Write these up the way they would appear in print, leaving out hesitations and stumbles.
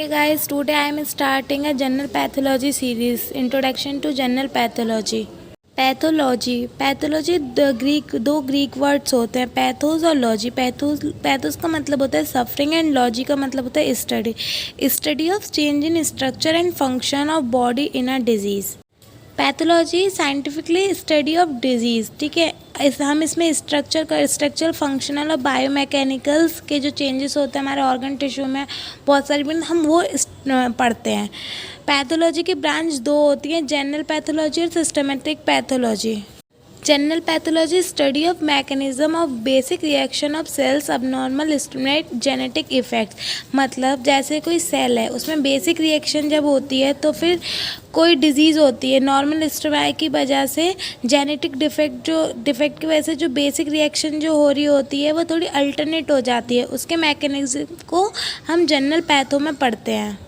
Hey guys, today I am starting a general pathology series, Introduction to General Pathology. Pathology दो Greek words होते हैं, pathos और logy. Pathos का मतलब होता है सफरिंग एंड लॉजी का मतलब होता है study of change in structure and function of body in a disease. Pathology scientifically study of disease, ठीक है। हम इसमें स्ट्रक्चरल फंक्शनल और बायोमैकेनिकल्स के जो चेंजेस होते हैं हमारे ऑर्गन टिश्यू में, बहुत सारी हम वो पढ़ते हैं। पैथोलॉजी की ब्रांच दो होती हैं, जनरल पैथोलॉजी और systematic pathology. General pathology study of mechanism of basic reaction of cells abnormal stimulate genetic effects. मतलब जैसे कोई सेल है, उसमें बेसिक रिएक्शन जब होती है तो फिर कोई डिजीज़ होती है, नॉर्मल स्टिमुलाई की वजह से जेनेटिक डिफेक्ट की वजह से जो बेसिक रिएक्शन जो हो रही होती है वो थोड़ी अल्टरनेट हो जाती है। उसके मैकेनिज्म को हम जनरल पैथो में पढ़ते हैं।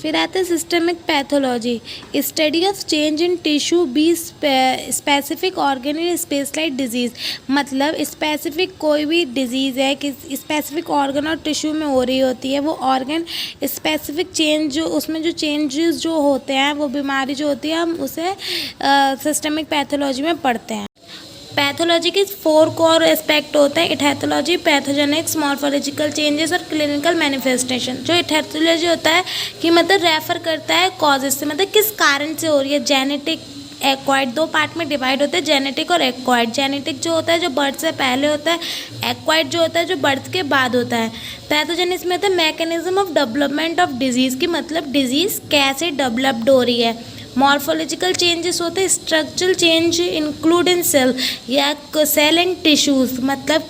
फिर आता है systemic pathology, study of change in tissue be specific organ in specialised disease. मतलब स्पेसिफिक कोई भी डिजीज़ है कि स्पेसिफिक ऑर्गन और टिश्यू में हो रही होती है, वो ऑर्गन स्पेसिफिक चेंज जो उसमें जो चेंजेस जो होते हैं, वो बीमारी जो होती है, हम उसे सिस्टमिक पैथोलॉजी में पढ़ते हैं। पैथोलॉजी के 4 कोर एस्पेक्ट होते हैं, इथैथोलॉजी, पैथोजेनिक्स, मॉर्फोलॉजिकल चेंजेस और क्लिनिकल मैनिफेस्टेशन। जो इथैथोलॉजी होता है कि मतलब रेफर करता है कॉजेज से, मतलब किस कारण से हो रही है। जेनेटिक, एक्वायर्ड, 2 पार्ट में डिवाइड होते हैं, जेनेटिक और एक्वायर्ड। जेनेटिक जो होता है जो बर्थ से पहले होता है, एक्वायर्ड जो होता है जो बर्थ के बाद होता है। पैथोजेनिक्स में होता है mechanism of development of disease की, मतलब डिजीज़ कैसे डेवलप्ड हो रही है। मॉर्फोलॉजिकल चेंजेस होते हैं structural change include in cell या सेल एंड टिश्यूज़। मतलब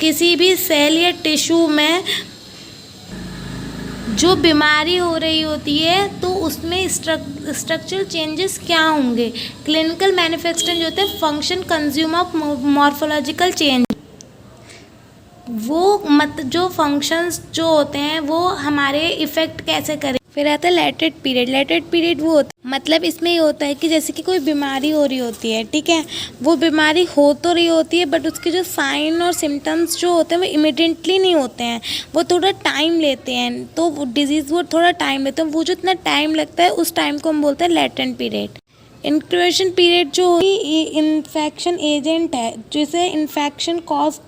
किसी भी सेल या टिश्यू में जो बीमारी हो रही होती है तो उसमें स्ट्रक्चरल चेंजेस क्या होंगे। क्लिनिकल मैनिफेस्टेशन जो होते हैं function consume of morphological change, वो जो फंक्शंस जो होते हैं वो हमारे इफ़ेक्ट कैसे करें। फिर आता है लेटेंट पीरियड वो होता है, मतलब इसमें ये होता है कि जैसे कि कोई बीमारी हो रही होती है, ठीक है, वो बीमारी हो तो रही होती है बट उसके जो साइन और सिम्टम्स जो होते हैं वो इमिडिएटली नहीं होते हैं, वो थोड़ा टाइम लेते हैं। तो वो डिजीज़ वो थोड़ा टाइम लेते हैं, वो जो इतना टाइम लगता है उस टाइम को हम बोलते हैं लेटेंट पीरियड। इंक्यूबेशन पीरियड जो इन्फेक्शन एजेंट है, जिसे इन्फेक्शन कॉज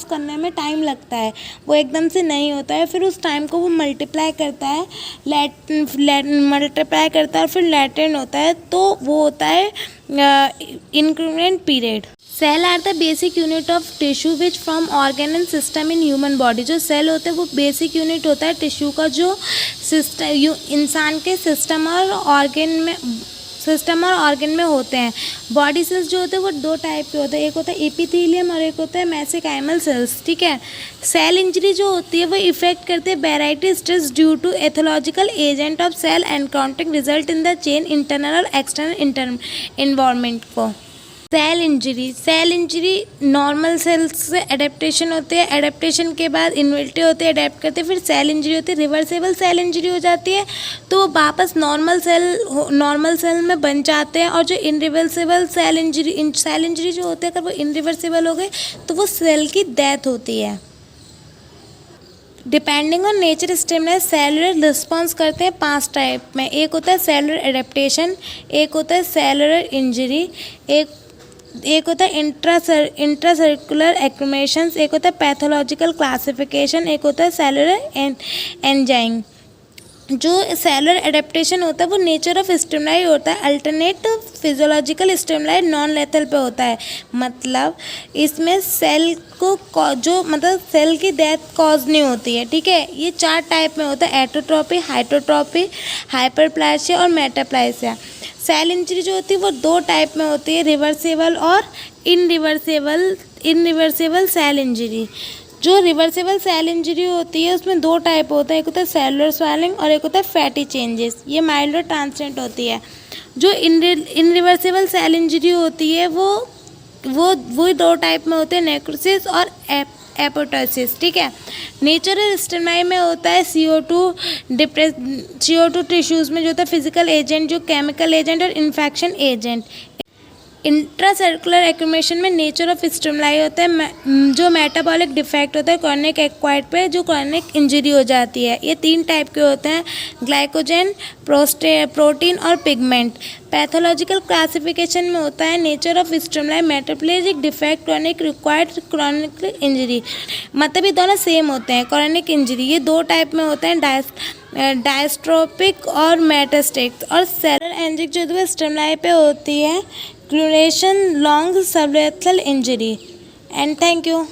करने में टाइम लगता है, वो एकदम से नहीं होता है, फिर उस टाइम को वो मल्टीप्लाई करता है और फिर लेटेंट होता है, तो वो होता है incubation period. Cell are the basic unit of tissue which from organ and system in human body. जो सेल होते हैं वो बेसिक यूनिट होता है टिश्यू का, जो इंसान के सिस्टम और ऑर्गन में होते हैं। बॉडी सेल्स जो होते हैं वो 2 टाइप के होते हैं, एक होता है एपिथेलियम और एक होता है मेसेंकाइमल सेल्स, ठीक है। सेल इंजरी जो होती है वो इफेक्ट करते हैं variety stress due to aetiological agent of cell encountering result in the change internal और एक्सटर्नल इन्वायरमेंट को। सेल इंजरी नॉर्मल सेल्स से एडेप्टेशन होते हैं, एडेप्टेशन के बाद इन्विल्टी होते हैं, अडेप्ट करते हैं, फिर सेल इंजरी होती है, रिवर्सेबल सेल इंजरी हो जाती है तो वो वापस नॉर्मल सेल में बन जाते हैं। और जो इनरिवर्सिबल सेल इंजरी जो होते हैं अगर वो इनरिवर्सिबल हो गए तो वो सेल की डेथ होती है। Depending on nature stimulus cellular response करते हैं 5 टाइप में। एक होता है सेलुलर एडेप्टेशन, एक होता है सेलुलर इंजरी, एक होता है इंट्रासर्कुलर एक्यूमेशंस, एक होता है पैथोलॉजिकल क्लासिफिकेशन, एक होता है सेलुलर एंजाइम। जो सेलुलर एडेप्टेशन होता है वो नेचर ऑफ स्टिमुलाई होता है, alternate physiological stimuli non lethal पे होता है। मतलब इसमें सेल की डेथ कॉज नहीं होती है, ठीक है। ये 4 टाइप में होता है, एटोट्रॉपी, हाइटोट्रॉपी, हाइपरप्लासिया और मेटाप्लासिया। सेल इंजरी जो होती है वो 2 टाइप में होती है, रिवर्सेबल और इनरिवर्सेबल सेल इंजरी। जो रिवर्सेबल सेल इंजरी होती है उसमें 2 टाइप होता है, एक होता है सेलुलर स्वेलिंग और एक होता है फैटी चेंजेस, ये माइल्ड और ट्रांसिएंट होती है। जो इनरिवर्सेबल सेल इंजरी होती है वो 2 टाइप में होते हैं, नेक्रोसिस और एपोप्टोसिस, ठीक है। नेचुरल स्टिमुलाई में होता है CO2 टिश्यूज़ में जो होता है फिजिकल एजेंट, जो केमिकल एजेंट और इन्फेक्शन एजेंट। इंट्रासर्कुलर एक्यूमुलेशन में नेचर ऑफ स्टिमुलाई होता है, जो मेटाबॉलिक डिफेक्ट होता है क्रॉनिक एक्वायर्ड पे, जो क्रॉनिक इंजरी हो जाती है। ये 3 टाइप के होते हैं, ग्लाइकोजन, प्रोटीन और पिगमेंट। पैथोलॉजिकल क्लासिफिकेशन में होता है nature of stimuli, metabolic defect, chronic required, chronic injury. मतलब ये दोनों सेम होते हैं। क्रॉनिक इंजरी ये 2 टाइप में होते हैं, डायस्ट्रोपिक और मेटास्टिक। और सेलर एंजिक जो स्टिमुलाई पे होती है, क्लूरेशन, long sublethal injury. And thank you.